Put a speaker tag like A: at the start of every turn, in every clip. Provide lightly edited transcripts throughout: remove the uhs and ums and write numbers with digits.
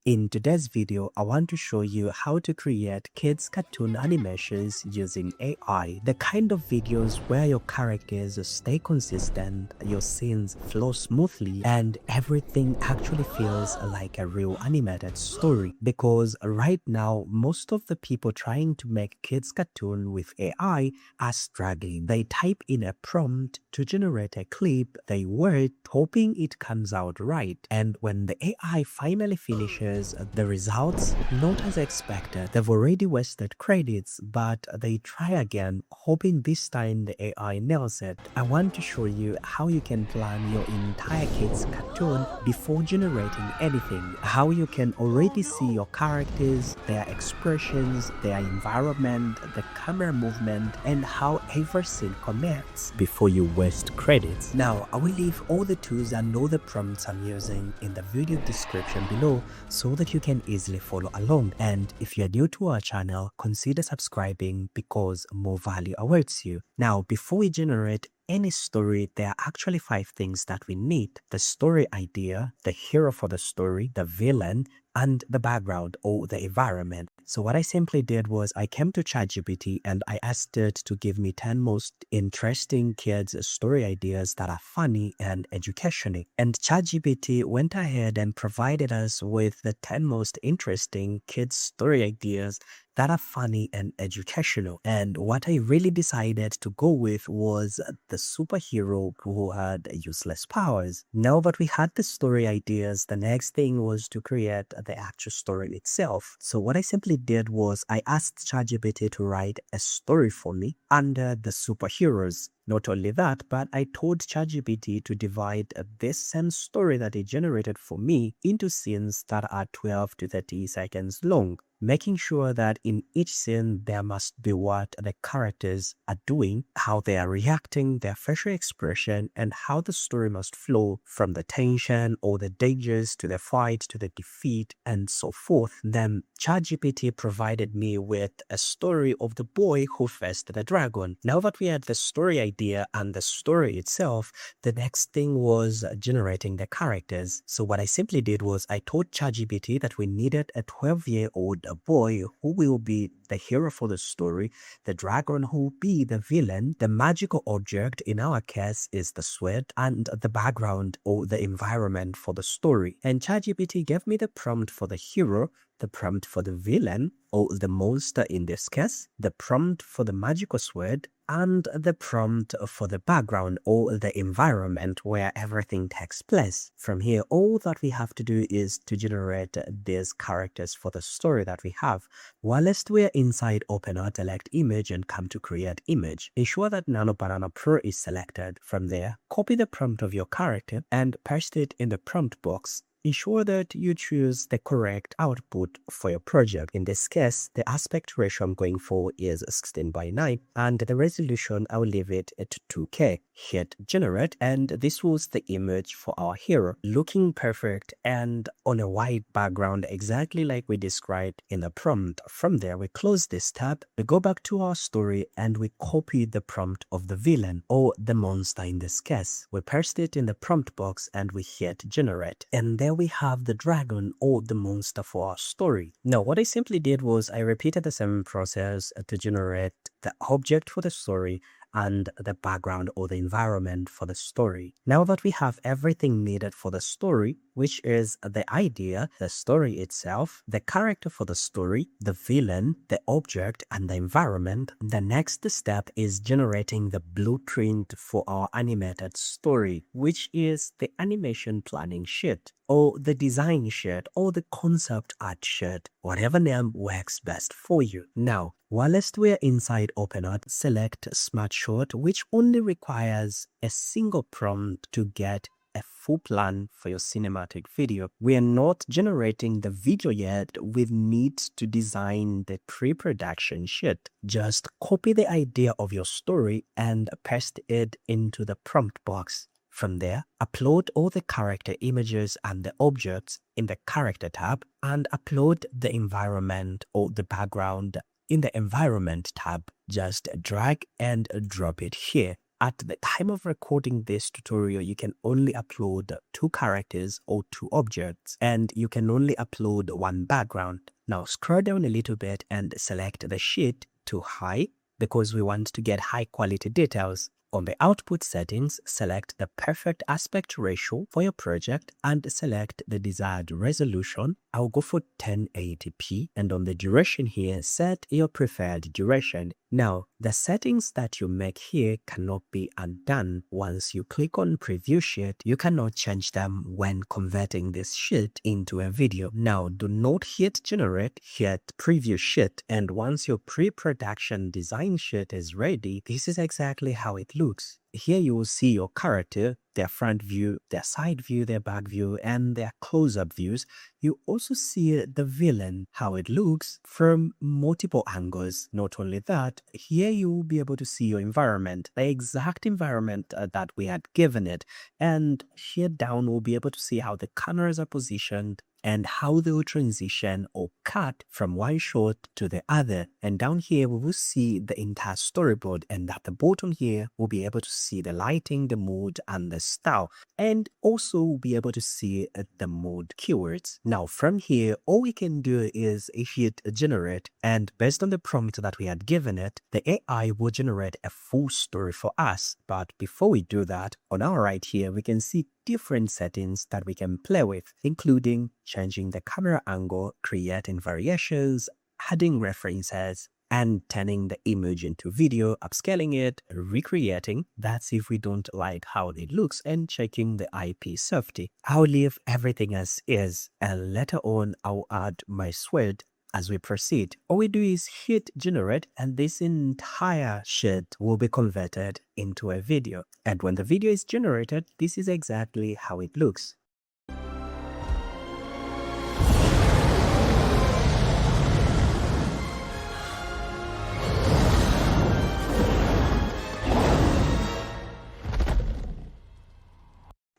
A: In today's video, I want to show you how to create kids cartoon animations using AI. The kind of videos where your characters stay consistent, your scenes flow smoothly, and everything actually feels like a real animated story. Because right now, most of the people trying to make kids cartoon with AI are struggling. They type in a prompt to generate a clip, they wait, hoping it comes out right. And when the AI finally finishes the results, not as expected. They've already wasted credits, but they try again, hoping this time the AI nails it. I want to show you how you can plan your entire kids cartoon before generating anything. How you can already see your characters, their expressions, their environment, the camera movement, and how every scene connects before you waste credits. Now, I will leave all the tools and all the prompts I'm using in the video description below so that you can easily follow along. And if you're new to our channel, consider subscribing because more value awaits you. Now, before we generate any story, there are actually 5 things that we need: the story idea, the hero for the story, the villain, and the background or the environment. So what I simply did was I came to ChatGPT and I asked it to give me 10 most interesting kids story ideas that are funny and educational. And ChatGPT went ahead and provided us with the 10 most interesting kids story ideas that are funny and educational. And what I really decided to go with was the superhero who had useless powers. Now that we had the story ideas, the next thing was to create the actual story itself. So what I simply did was I asked ChatGPT to write a story for me under the superheroes. Not only that, but I told ChatGPT to divide this same story that it generated for me into scenes that are 12 to 30 seconds long, making sure that in each scene there must be what the characters are doing, how they are reacting, their facial expression, and how the story must flow from the tension or the dangers to the fight to the defeat and so forth. Then ChatGPT provided me with a story of the boy who faced the dragon. Now that we had the story idea and the story itself, the next thing was generating the characters. So what I simply did was I told ChatGPT that we needed a 12-year-old boy who will be the hero for the story, the dragon who will be the villain, the magical object in our case is the sword, and the background or the environment for the story. And ChatGPT gave me the prompt for the hero, the prompt for the villain or the monster in this case, the prompt for the magical sword, and the prompt for the background or the environment where everything takes place. From here, all that we have to do is to generate these characters for the story that we have. Whilst we're inside OpenArt, select image and come to create image. Ensure that Nano Banana Pro is selected. From there, copy the prompt of your character and paste it in the prompt box. Ensure that you choose the correct output for your project. In this case, the aspect ratio I'm going for is 16:9 and the resolution I will leave it at 2K. Hit generate and this was the image for our hero, looking perfect and on a white background exactly like we described in the prompt. From there, we close this tab, we go back to our story and we copy the prompt of the villain or the monster in this case. We paste it in the prompt box and we hit generate. And there we have the dragon or the monster for our story. Now, what I simply did was I repeated the same process to generate the object for the story and the background or the environment for the story. Now that we have everything needed for the story, which is the idea, the story itself, the character for the story, the villain, the object, and the environment, the next step is generating the blueprint for our animated story, which is the animation planning sheet, or the design sheet, or the concept art sheet, whatever name works best for you. Now, whilst we're inside OpenArt, select Smart Shot, which only requires a single prompt to get a full plan for your cinematic video. We are not generating the video yet. We need to design the pre-production sheet. Just copy the idea of your story and paste it into the prompt box. From there, upload all the character images and the objects in the character tab and upload the environment or the background in the environment tab. Just drag and drop it here. At the time of recording this tutorial, you can only upload 2 characters or 2 objects, and you can only upload 1 background. Now scroll down a little bit and select the sheet to high because we want to get high quality details. On the output settings, select the perfect aspect ratio for your project and select the desired resolution. I'll go for 1080p, and on the duration here, set your preferred duration. Now, the settings that you make here cannot be undone. Once you click on preview sheet, you cannot change them when converting this sheet into a video. Now, do not hit generate, hit preview sheet, and once your pre-production design sheet is ready, this is exactly how it looks. Here you will see your character, their front view, their side view, their back view, and their close-up views. You also see the villain, how it looks from multiple angles. Not only that, here you will be able to see your environment, the exact environment that we had given it. And here down, we'll be able to see how the cameras are positioned and how they will transition or cut from one shot to the other. And down here, we will see the entire storyboard, and at the bottom here, we'll be able to see the lighting, the mood, and the style. And also, we'll be able to see the mood keywords. Now, from here, all we can do is hit generate, and based on the prompt that we had given it, the AI will generate a full story for us. But before we do that, on our right here, we can see different settings that we can play with, including changing the camera angle, creating variations, adding references, and turning the image into video, upscaling it, recreating. That's if we don't like how it looks, and checking the IP safety. I'll leave everything as is, and later on I'll add my sweat as we proceed. All we do is hit generate, and this entire sheet will be converted into a video. And when the video is generated, this is exactly how it looks.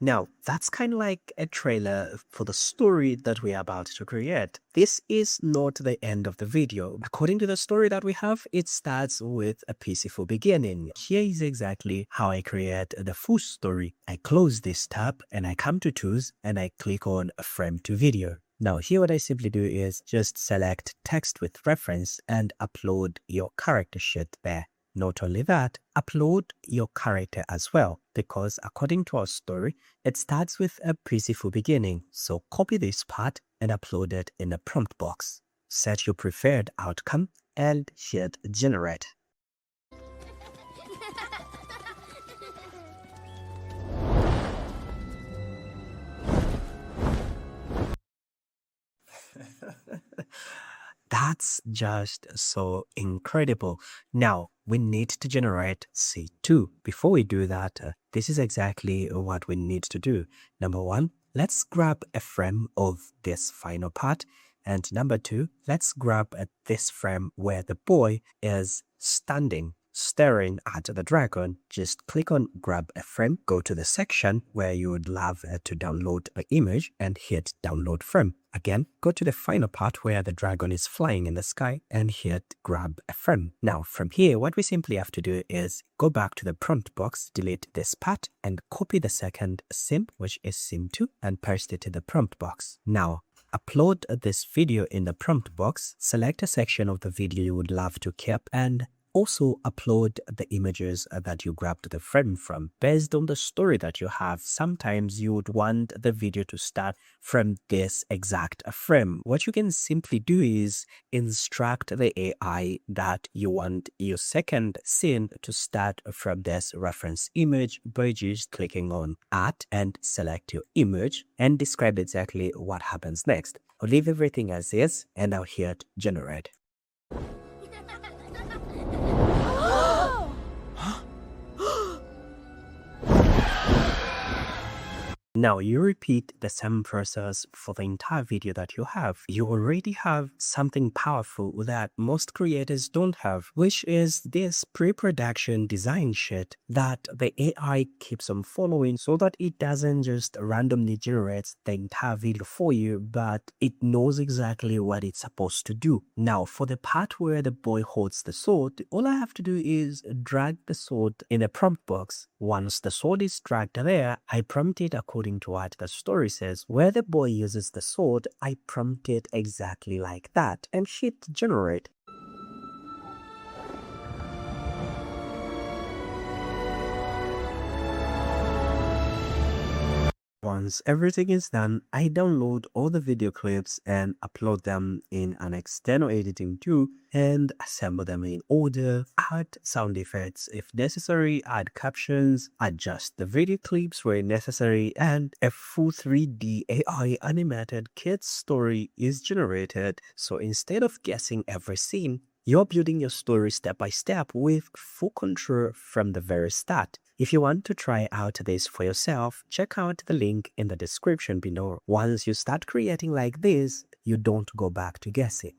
A: Now, that's kind of like a trailer for the story that we are about to create. This is not the end of the video. According to the story that we have, it starts with a peaceful beginning. Here is exactly how I create the full story. I close this tab and I come to tools and I click on frame to video. Now here what I simply do is just select text with reference and upload your character sheet there. Not only that, upload your character as well, because according to our story, it starts with a peaceful beginning. So copy this part and upload it in the prompt box. Set your preferred outcome and hit generate. That's just so incredible. Now, we need to generate C2. Before we do that, this is exactly what we need to do. Number 1, let's grab a frame of this final part. And number 2, let's grab this frame where the boy is standing, staring at the dragon. Just click on grab a frame, go to the section where you would love to download the image and hit download frame. Again, go to the final part where the dragon is flying in the sky and hit grab a frame. Now from here, what we simply have to do is go back to the prompt box, delete this part and copy the second sim, which is sim 2, and paste it in the prompt box. Now, upload this video in the prompt box, select a section of the video you would love to keep, and also upload the images that you grabbed the frame from. Based on the story that you have, sometimes you would want the video to start from this exact frame. What you can simply do is instruct the AI that you want your second scene to start from this reference image by just clicking on add and select your image and describe exactly what happens next. I'll leave everything as is and I'll hit generate. Now you repeat the same process for the entire video that you have. You already have something powerful that most creators don't have, which is this pre-production design sheet that the AI keeps on following so that it doesn't just randomly generate the entire video for you, but it knows exactly what it's supposed to do. Now for the part where the boy holds the sword, all I have to do is drag the sword in the prompt box. Once the sword is dragged there, I prompt it according to what the story says. Where the boy uses the sword, I prompt it exactly like that and hit generate. Once everything is done, I download all the video clips and upload them in an external editing tool and assemble them in order, add sound effects if necessary, add captions, adjust the video clips where necessary, and a full 3D AI animated kid's story is generated. So instead of guessing every scene, you're building your story step by step with full control from the very start. If you want to try out this for yourself, check out the link in the description below. Once you start creating like this, you don't go back to guessing.